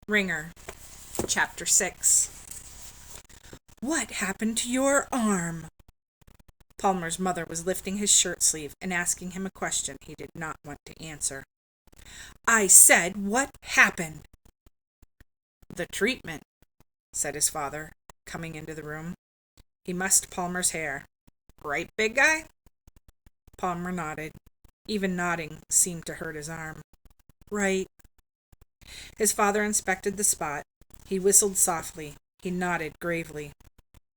Wringer Chapter 6. What happened to your arm? Palmer's mother was lifting his shirt sleeve and asking him a question he did not want to answer. I said, what happened? The treatment, said his father, coming into the room. He mussed Palmer's hair. Right, big guy? Palmer nodded. Even nodding seemed to hurt his arm. Right. His father inspected the spot. He whistled softly. He nodded gravely.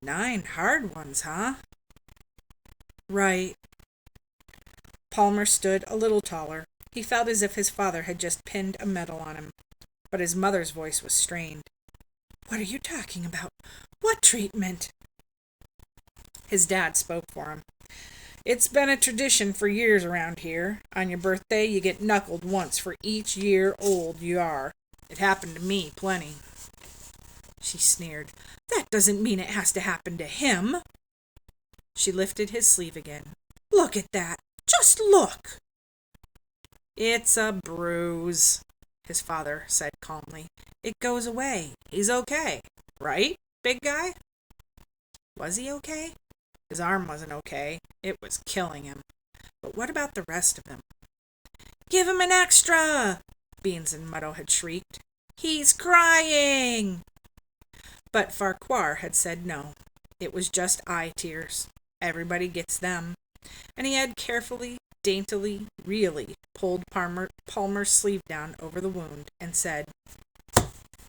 9 hard ones, huh? Right. Palmer stood a little taller. He felt as if his father had just pinned a medal on him. But his mother's voice was strained. What are you talking about? What treatment? His dad spoke for him. It's been a tradition for years around here. On your birthday, you get knuckled once for each year old you are. It happened to me plenty. She sneered. That doesn't mean it has to happen to him. She lifted his sleeve again. Look at that. Just look. It's a bruise, his father said calmly. It goes away. He's okay. Right, big guy? Was he okay? His arm wasn't okay. It was killing him. But what about the rest of him? Give him an extra! Beans and Muddle had shrieked. He's crying! But Farquhar had said no. It was just eye tears. Everybody gets them. And he had carefully, daintily, really pulled Palmer's sleeve down over the wound and said,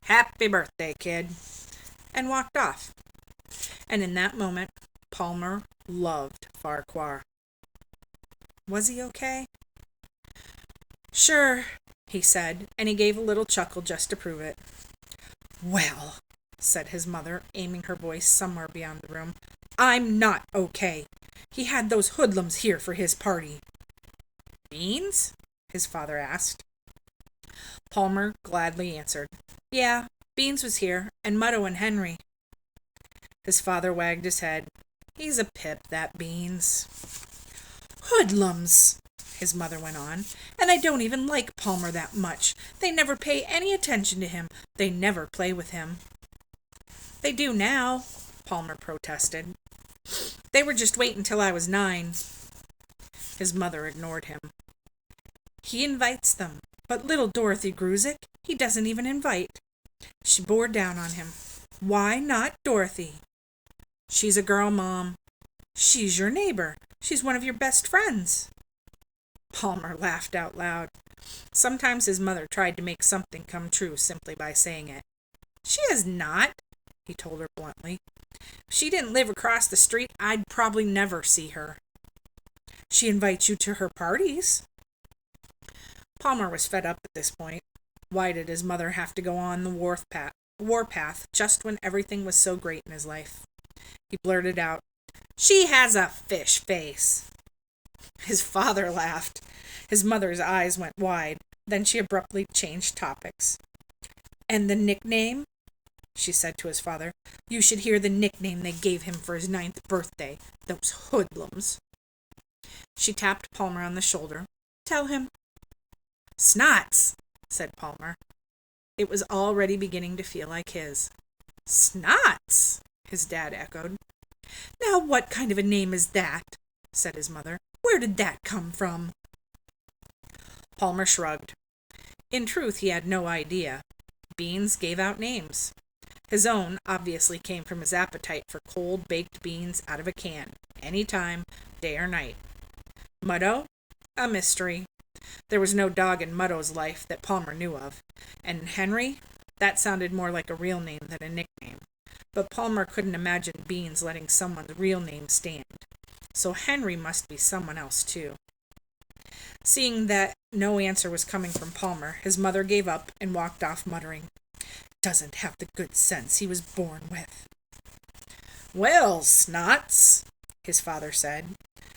Happy birthday, kid, and walked off. And in that moment, Palmer loved Farquhar. Was he okay? Sure, he said, and he gave a little chuckle just to prove it. Well, said his mother, aiming her voice somewhere beyond the room, I'm not okay. He had those hoodlums here for his party. Beans? His father asked. Palmer gladly answered. Yeah, Beans was here, and Muddo and Henry. His father wagged his head. He's a pip, that Beans. Hoodlums, his mother went on, and I don't even like Palmer that much. They never pay any attention to him. They never play with him. They do now, Palmer protested. They were just waiting till I was 9. His mother ignored him. He invites them, but little Dorothy Gruzik, he doesn't even invite. She bore down on him. Why not Dorothy? She's a girl, Mom. She's your neighbor. She's one of your best friends. Palmer laughed out loud. Sometimes his mother tried to make something come true simply by saying it. She is not, he told her bluntly. If she didn't live across the street, I'd probably never see her. She invites you to her parties. Palmer was fed up at this point. Why did his mother have to go on the warpath just when everything was so great in his life? He blurted out, She has a fish face. His father laughed. His mother's eyes went wide. Then she abruptly changed topics. And the nickname? She said to his father. You should hear the nickname they gave him for his 9th birthday. Those hoodlums. She tapped Palmer on the shoulder. Tell him. Snots, said Palmer. It was already beginning to feel like his. Snots, his dad echoed. Now what kind of a name is that? Said his mother. Where did that come from? Palmer shrugged. In truth, he had no idea. Beans gave out names. His own obviously came from his appetite for cold baked beans out of a can, any time, day or night. Muddo? A mystery. There was no dog in Muddo's life that Palmer knew of. And Henry? That sounded more like a real name than a nickname. But Palmer couldn't imagine Beans letting someone's real name stand. So Henry must be someone else, too. Seeing that no answer was coming from Palmer, his mother gave up and walked off muttering, Doesn't have the good sense he was born with. Well, Snots, his father said.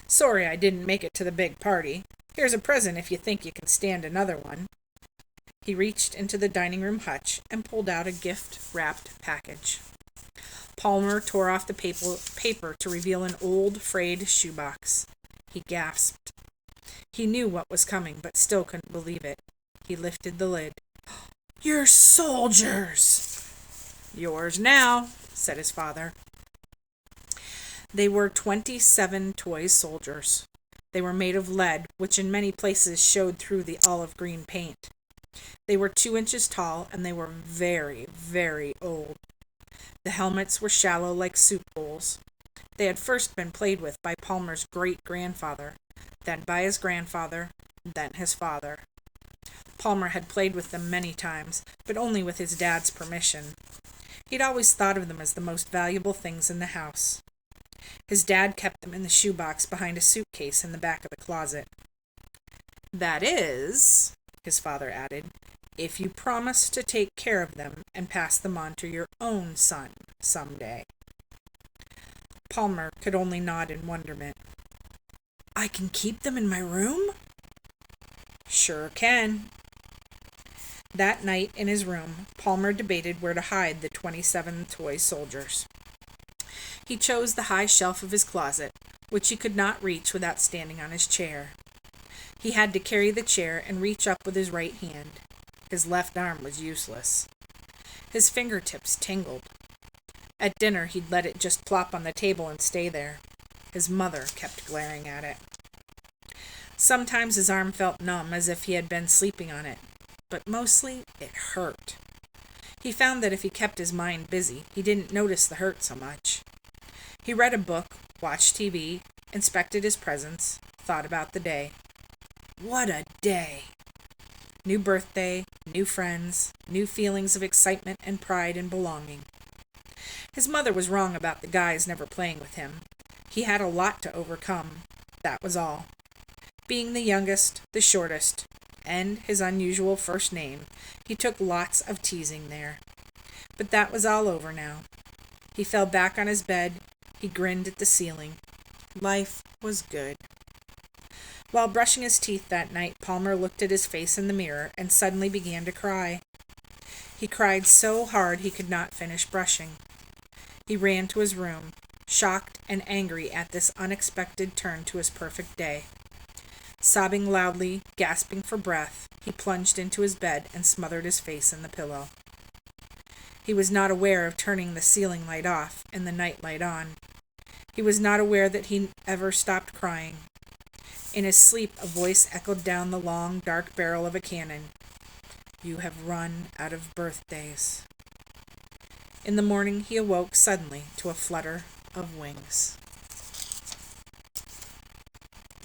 Sorry I didn't make it to the big party. Here's a present if you think you can stand another one. He reached into the dining room hutch and pulled out a gift-wrapped package. Palmer tore off the paper to reveal an old, frayed shoebox. He gasped. He knew what was coming, but still couldn't believe it. He lifted the lid. "You're soldiers!" "Yours now," said his father. They were 27 toy soldiers. They were made of lead, which in many places showed through the olive green paint. They were 2 inches tall, and they were very, very old. The helmets were shallow like soup bowls. They had first been played with by Palmer's great-grandfather, then by his grandfather, then his father. Palmer had played with them many times, but only with his dad's permission. He'd always thought of them as the most valuable things in the house. His dad kept them in the shoebox behind a suitcase in the back of the closet. "That is," his father added, "if you promise to take care of them and pass them on to your own son someday." Palmer could only nod in wonderment. "I can keep them in my room?" "Sure can." That night in his room, Palmer debated where to hide the 27 toy soldiers. He chose the high shelf of his closet, which he could not reach without standing on his chair. He had to carry the chair and reach up with his right hand. His left arm was useless. His fingertips tingled. At dinner, he'd let it just plop on the table and stay there. His mother kept glaring at it. Sometimes his arm felt numb, as if he had been sleeping on it, but mostly it hurt. He found that if he kept his mind busy, he didn't notice the hurt so much. He read a book, watched TV, inspected his presents, thought about the day. What a day! New birthday, new friends, new feelings of excitement and pride and belonging. His mother was wrong about the guys never playing with him. He had a lot to overcome. That was all. Being the youngest, the shortest, and his unusual first name, he took lots of teasing there. But that was all over now. He fell back on his bed. He grinned at the ceiling. Life was good. While brushing his teeth that night, Palmer looked at his face in the mirror and suddenly began to cry. He cried so hard he could not finish brushing. He ran to his room, shocked and angry at this unexpected turn to his perfect day. Sobbing loudly, gasping for breath, he plunged into his bed and smothered his face in the pillow. He was not aware of turning the ceiling light off and the night light on. He was not aware that he ever stopped crying. In his sleep, a voice echoed down the long, dark barrel of a cannon. "You have run out of birthdays." In the morning, he awoke suddenly to a flutter of wings.